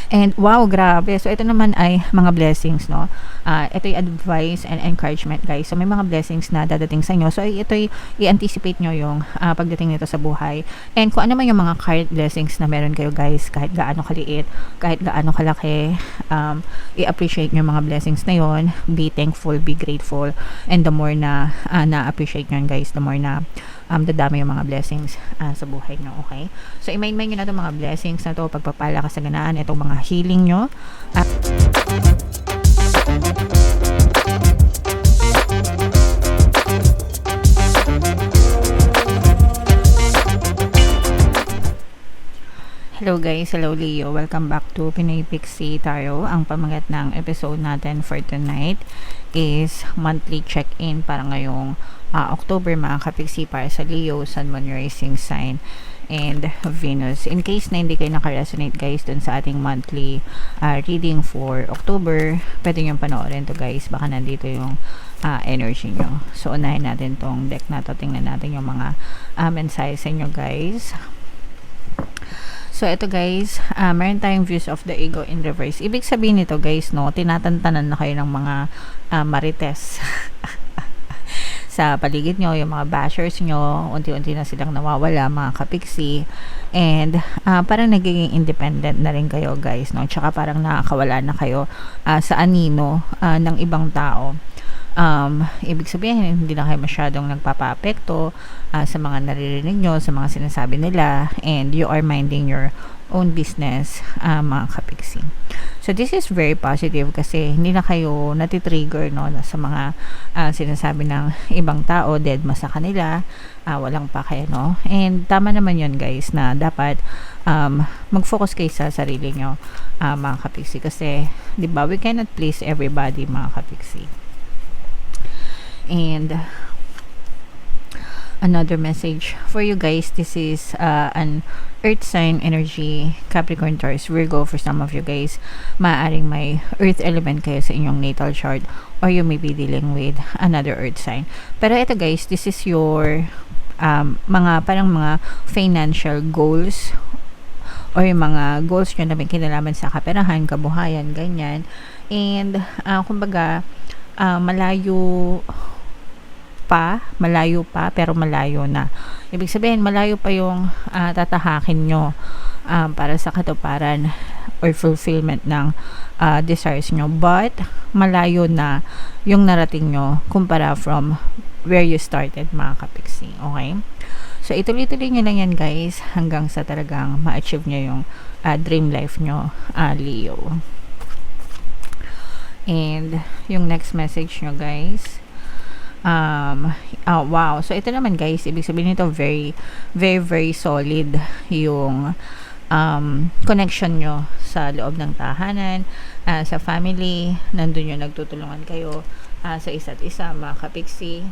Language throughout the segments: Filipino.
And wow, grabe. So ito naman ay mga blessings, no? Ito yung advice and encouragement, guys. So may mga blessings na dadating sa inyo. So ito i-anticipate nyo yung pagdating nito sa buhay. And kung ano man yung mga current blessings na meron kayo, guys, kahit gaano kaliit, kahit gaano kalaki, i-appreciate nyo yung mga blessings na yon. Be thankful, be grateful. And the more na na-appreciate nyo, guys, the more na dadami yung mga blessings sa buhay nyo, okay? So, i-main-main nyo na itong mga blessings na to, pagpapala, kasaganaan, itong mga healing nyo. Hello guys, hello Leo. Welcome back to Pinoy Pixie Tarot. Ang pamagat ng episode natin for tonight is monthly check-in para ngayong October, mga kapixie, para sa Leo, Sun, Moon, Rising Sign, and Venus. In case na hindi kayo nakaresonate, guys, dun sa ating monthly reading for October, pwede nyo panoorin to, guys. Baka nandito yung energy nyo. So, unahin natin tong deck na to. Tingnan natin yung mga mensahe sa inyo, guys. So, ito guys, meron tayong views of the ego in reverse. Ibig sabihin nito, guys, no, tinatantanan na kayo ng mga marites sa paligid nyo, yung mga bashers nyo, unti-unti na silang nawawala, mga kapiksi. And parang nagiging independent na rin kayo, guys, no? Tsaka parang nakakawala na kayo sa anino ng ibang tao. Ibig sabihin, hindi na kayo masyadong nagpapa-apekto sa mga naririnig nyo, sa mga sinasabi nila, and you are minding your own business, mga kapiksi. So, this is very positive kasi hindi na kayo natitrigger, no, sa mga sinasabi ng ibang tao, deadma sa kanila, walang pa kayo, no? And tama naman yun, guys, na dapat mag-focus kayo sa sarili nyo, mga kapiksi. Kasi, di ba, we cannot please everybody, mga kapiksi. And another message for you guys, this is an earth sign energy, Capricorn, Taurus, Virgo. For some of you guys, maaaring may earth element kayo sa inyong natal chart, or you may be dealing with another earth sign. Pero ito, guys, this is your mga parang mga financial goals, or yung mga goals nyo na may kinalaman sa kaperahan, kabuhayan, ganyan. And kumbaga malayo pa, pero malayo na. Ibig sabihin, malayo pa yung tatahakin nyo para sa katuparan or fulfillment ng desires nyo. But, malayo na yung narating nyo kumpara from where you started, mga kapiksi. Okay? So, ituloy-tuloy nyo lang yan, guys, hanggang sa talagang ma-achieve nyo yung dream life nyo, Leo. And, yung next message nyo, guys, wow. So, ito naman, guys, ibig sabihin nito, very, very, very solid yung connection nyo sa loob ng tahanan, sa family, nandun yung nagtutulungan kayo sa isa't isa, mga kapiksi,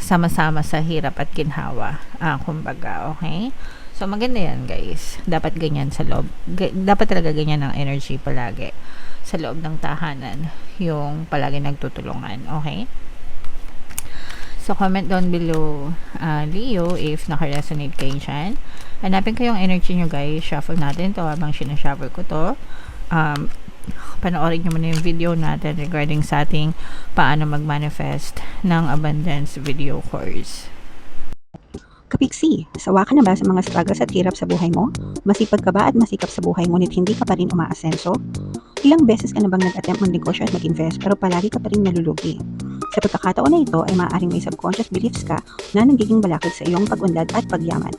sama-sama sa hirap at ginhawa, kumbaga, okay? So, maganda yan, guys. Dapat ganyan sa loob. Dapat talaga ganyan ang energy palagi sa loob ng tahanan, yung palagi nagtutulungan, okay? So, comment down below, Leo, if naka-resonate kayo dyan. Hanapin ko yung energy nyo, guys. Shuffle natin to habang sinashuffle ko to. Panoorin nyo muna yung video natin regarding sa ating paano mag-manifest ng abundance video course. Kapiksi, sawa ka na ba sa mga struggles at hirap sa buhay mo? Masipag ka ba at masikap sa buhay ngunit hindi ka pa rin umaasenso? Ilang beses ka na bang nag-attempt mag-negosyo at mag-invest pero palagi ka pa rin nalulugi? Sa pagkakataon na ito ay maaaring may subconscious beliefs ka na nagiging balakid sa iyong pag-unlad at pagyaman.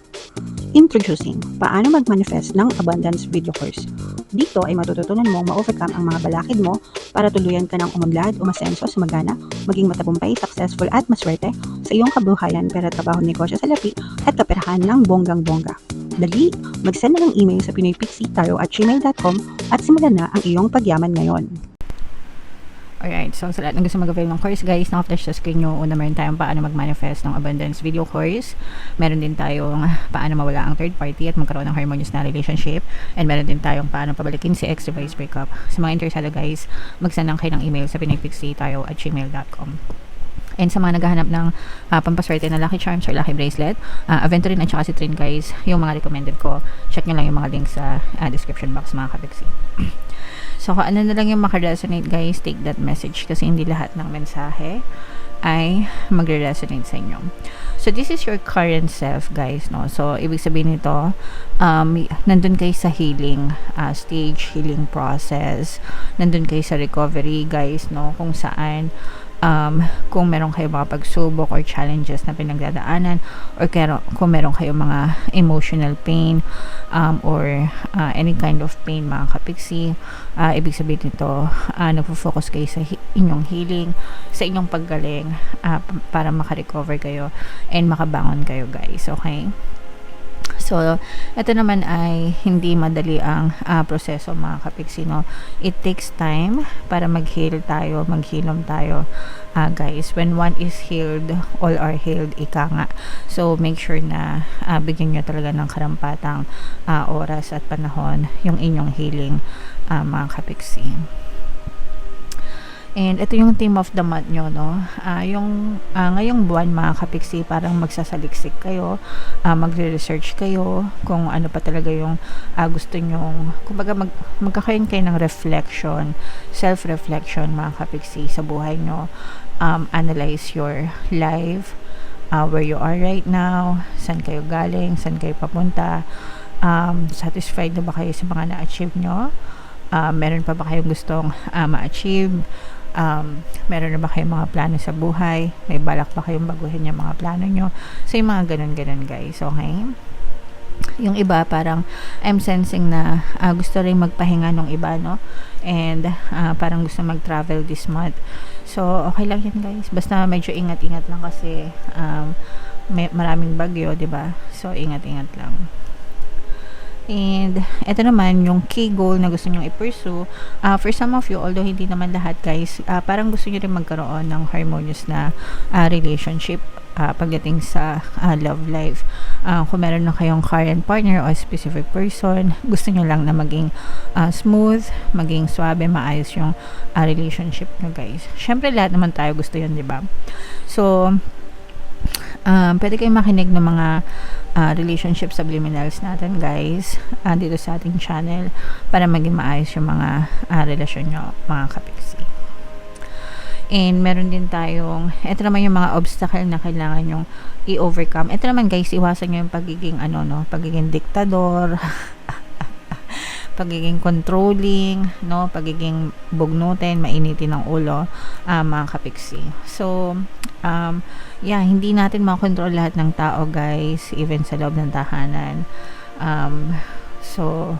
Introducing, paano mag-manifest ng abundance video course. Dito ay matututunan mong ma-overcome ang mga balakid mo para tuluyan ka ng umunlad, umasenso, sumagana, maging matagumpay, successful at maswerte sa iyong kabuhayan, pera, trabaho, negosyo, salapi at kaperahan ng bonggang-bongga. Dali, mag-send na ng email sa pinoypixietarot@gmail.com at simulan na ang iyong pagyaman ngayon. Alright, so sa lahat ng gusto mag-avail ng course, guys, naka-flash sa screen nyo. Una, meron tayong paano mag-manifest ng abundance video course. Meron din tayong paano mawala ang third party at magkaroon ng harmonious na relationship. And meron din tayong paano pabalikin si ex reverse breakup. Sa mga interesado, guys, mag-send lang kayo ng email sa pinoypixietarot@gmail.com. And sa mga naghahanap ng pampaswerte na lucky charms or lucky bracelet, Aventurine at saka Citrine guys, yung mga recommended ko. Check nyo lang yung mga links sa description box mga kapiksi. So kung ano na lang yung makaresonate guys, take that message kasi hindi lahat ng mensahe ay magre-resonate sa inyo. So this is your current self guys, no? So ibig sabihin nito, nandun kayo sa healing stage, healing process. Nandun kayo sa recovery guys, no? Kung saan kung meron kayo mga pagsubok or challenges na pinagdadaanan, or kung meron kayo mga emotional pain or any kind of pain mga kapiksi, ibig sabihin nito, nagfo-focus kayo sa inyong healing, sa inyong paggaling, para makarecover kayo and makabangon kayo guys, okay? So, ito naman ay hindi madali ang proseso mga kapiksi, no? It takes time para mag-heal tayo, maghilom tayo, guys. When one is healed, all are healed, ika nga. So, make sure na bigyan nyo talaga ng karampatang oras at panahon yung inyong healing, mga kapiksi. And ito yung theme of the month nyo, no? Ngayong buwan mga kapiksi, parang magsasaliksik kayo, magre-research kayo kung ano pa talaga yung gusto nyong, kumbaga magkakaroon kayo ng reflection, self-reflection mga kapiksi sa buhay nyo. Analyze your life, where you are right now, saan kayo galing, saan kayo papunta, satisfied na ba kayo sa mga na-achieve nyo? Meron pa ba kayong gustong ma-achieve? Meron na ba kayong mga plano sa buhay? May balak ba kayong baguhin yung mga plano nyo? So, yung mga ganun-ganun guys, okay? Yung iba parang I'm sensing na gusto rin magpahinga nung iba, no? And parang gusto mag-travel this month. So, okay lang yan guys. Basta medyo ingat-ingat lang kasi maraming bagyo, 'di ba? So, ingat-ingat lang. And ito naman yung key goal na gusto nyong i-pursue. For some of you, although hindi naman lahat guys, parang gusto nyo rin magkaroon ng harmonious na relationship pagdating sa love life. Kung meron na kayong current partner o specific person, gusto nyo lang na maging smooth, maging swabe, maayos yung relationship nyo guys. Syempre lahat naman tayo gusto yun, di ba? So, pwede kayong makinig ng mga relationship subliminals natin guys, dito sa ating channel para maging maayos yung mga relasyon nyo mga kapiksi. And meron din tayong, ito naman yung mga obstacle na kailangan yung i-overcome. Ito naman guys, iwasan nyo yung pagiging pagiging diktador, pagiging controlling, no, pagiging bugnutin, mainitin ng ulo, mga kapiksi. So, hindi natin makontrol lahat ng tao guys, even sa loob ng tahanan. So,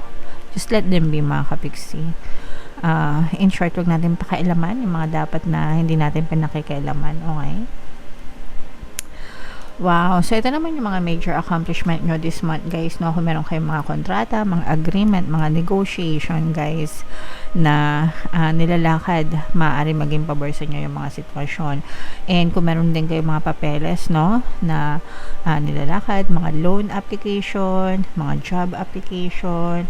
just let them be mga kapiksi. In short, wag natin pakailaman yung mga dapat na hindi natin pinakikialaman, okay? Wow, so ito naman yung mga major accomplishment nyo this month guys, no? Kung meron kayong mga kontrata, mga agreement, mga negotiation guys na nilalakad, maaari maging pabor sa inyo yung mga sitwasyon. And kung meron din kayong mga papeles, no, na nilalakad, mga loan application, mga job application,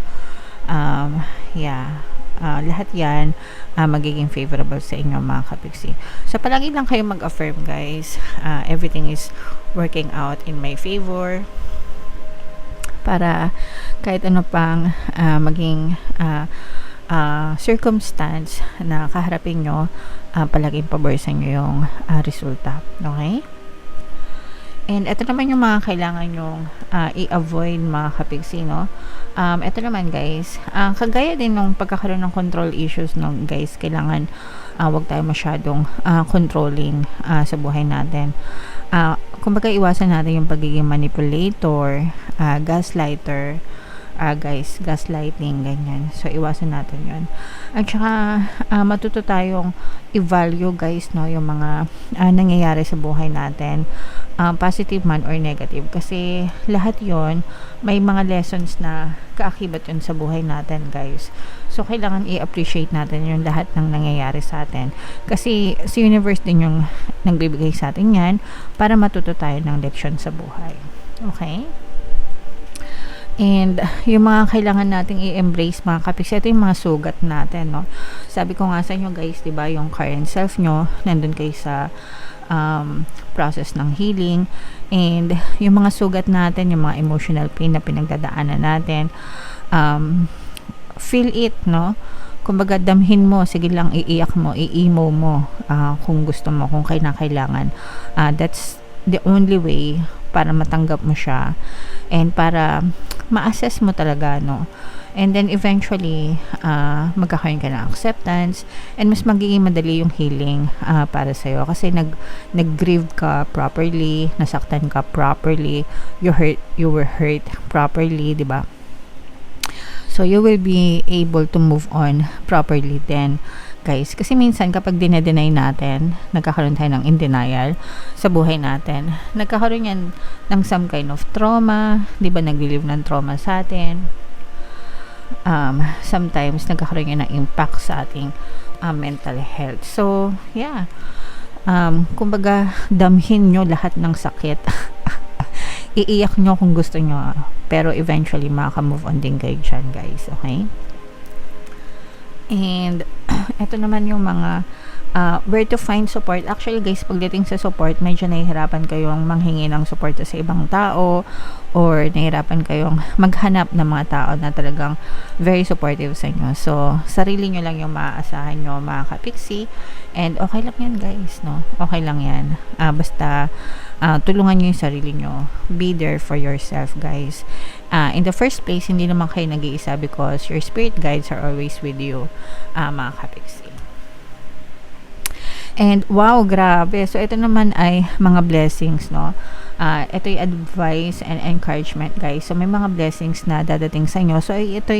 lahat yan magiging favorable sa inyo mga kapiksi. So palagi lang kayo mag-affirm guys, everything is working out in my favor, para kahit ano pang maging circumstance na kaharapin nyo, palaging pabor sa inyo yung resulta, okay? And ito naman yung mga kailangan yung i-avoid mga kapiksi, no? Ito naman guys, kagaya din nung pagkakaroon ng control issues, no guys, kailangan wag tayo masyadong controlling sa buhay natin. Kumbaga iwasan natin yung pagiging manipulator, gaslighter, guys, gaslighting, ganyan. So, iwasan natin yun. At saka, matuto tayong i-value, guys, no, yung mga nangyayari sa buhay natin, positive man or negative. Kasi, lahat yon may mga lessons na kaakibat yun sa buhay natin, guys. So, kailangan i-appreciate natin yung lahat ng nangyayari sa atin. Kasi, si universe din yung nagbibigay sa atin yan para matuto tayo ng leksyon sa buhay. Okay? And yung mga kailangan nating i-embrace mga kapiksi, ito yung mga sugat natin, no? Sabi ko nga sa inyo guys, 'di ba, yung current self nyo, nandun kayo sa process ng healing, and yung mga sugat natin, yung mga emotional pain na pinagdadaanan natin, feel it, no? Kumbaga, damhin mo, sige lang, iiyak mo, i-emo mo, kung gusto mo, kung kailangan. That's the only way para matanggap mo siya and para ma-assess mo talaga, no? And then eventually, magkakaroon ka ng acceptance and mas magiging madali yung healing para sa'yo kasi nag-grieve ka properly, nasaktan ka properly, you were hurt properly, di ba? So, you will be able to move on properly then, guys. Kasi minsan, kapag dinedenay natin, nagkakaroon tayo ng in denial sa buhay natin. Nagkakaroon yan ng some kind of trauma. Di ba, nag-relieve ng trauma sa atin. Sometimes, nagkakaroon yan ng impact sa ating mental health. So, yeah. Kumbaga, damhin nyo lahat ng sakit. Iiyak nyo kung gusto nyo, pero eventually makaka-move on din kayo dyan, guys, okay? And ito naman yung mga where to find support. Actually, guys, pagdating sa support, medyo nahihirapan kayong manghingi ng support sa ibang tao or nahihirapan kayong maghanap ng mga tao na talagang very supportive sa inyo. So, sarili nyo lang yung maaasahan nyo, mga kapiksi, and okay lang yan, guys, no? Okay lang yan. Basta tulungan nyo yung sarili nyo. Be there for yourself, guys. In the first place, hindi naman kayo nag-iisa because your spirit guides are always with you, mga kapiksi. And wow, grabe. So, ito naman ay mga blessings, no? Ito yung advice and encouragement, guys. So, may mga blessings na dadating sa inyo. So, ito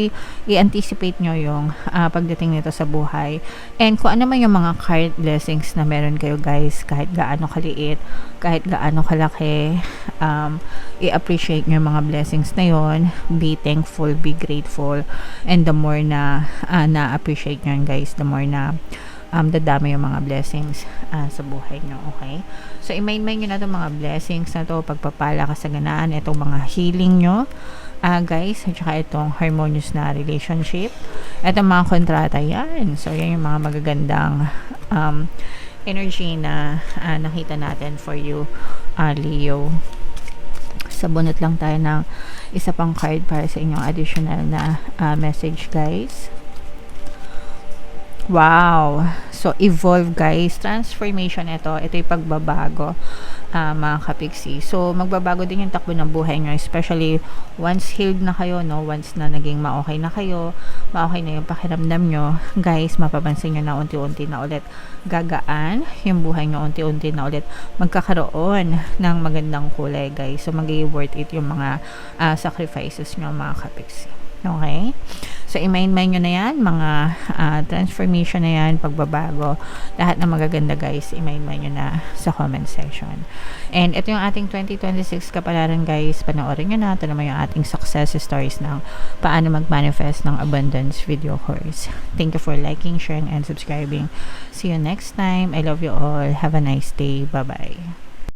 i-anticipate nyo yung pagdating nito sa buhay. And kung ano man yung mga current blessings na meron kayo, guys, kahit gaano kaliit, kahit gaano kalaki, i-appreciate nyo yung mga blessings na yon. Be thankful, be grateful. And the more na na-appreciate nyo, guys, the more na dadami yung mga blessings sa buhay nyo, okay? So, i-main nyo na itong mga blessings na to, pagpapala, kasaganaan, itong mga healing nyo, guys, at saka itong harmonious na relationship, itong mga kontrata, yan. So, yan yung mga magagandang energy na nakita natin for you, Leo. Sabunot lang tayo ng isa pang card para sa inyong additional na message, guys. Wow! So, evolve, guys. Transformation ito. Ito yung pagbabago, mga kapiksi. So, magbabago din yung takbo ng buhay nyo. Especially, once healed na kayo, no? Once na naging ma-okay na kayo, ma-okay na yung pakiramdam nyo, guys, mapapansin nyo na unti-unti na ulit gagaan yung buhay nyo, unti-unti na ulit magkakaroon ng magandang kulay, guys. So, magiging worth it yung mga sacrifices nyo, mga kapiksi. Okay? So, i-mind nyo na yan, mga transformation na yan, pagbabago, lahat na magaganda, guys, i-mind nyo na sa comment section. And ito yung ating 2026 kapalaran, guys, panoorin nyo na. Ito naman yung ating success stories ng paano mag-manifest ng abundance video course. Thank you for liking, sharing, and subscribing. See you next time. I love you all. Have a nice day. Bye-bye.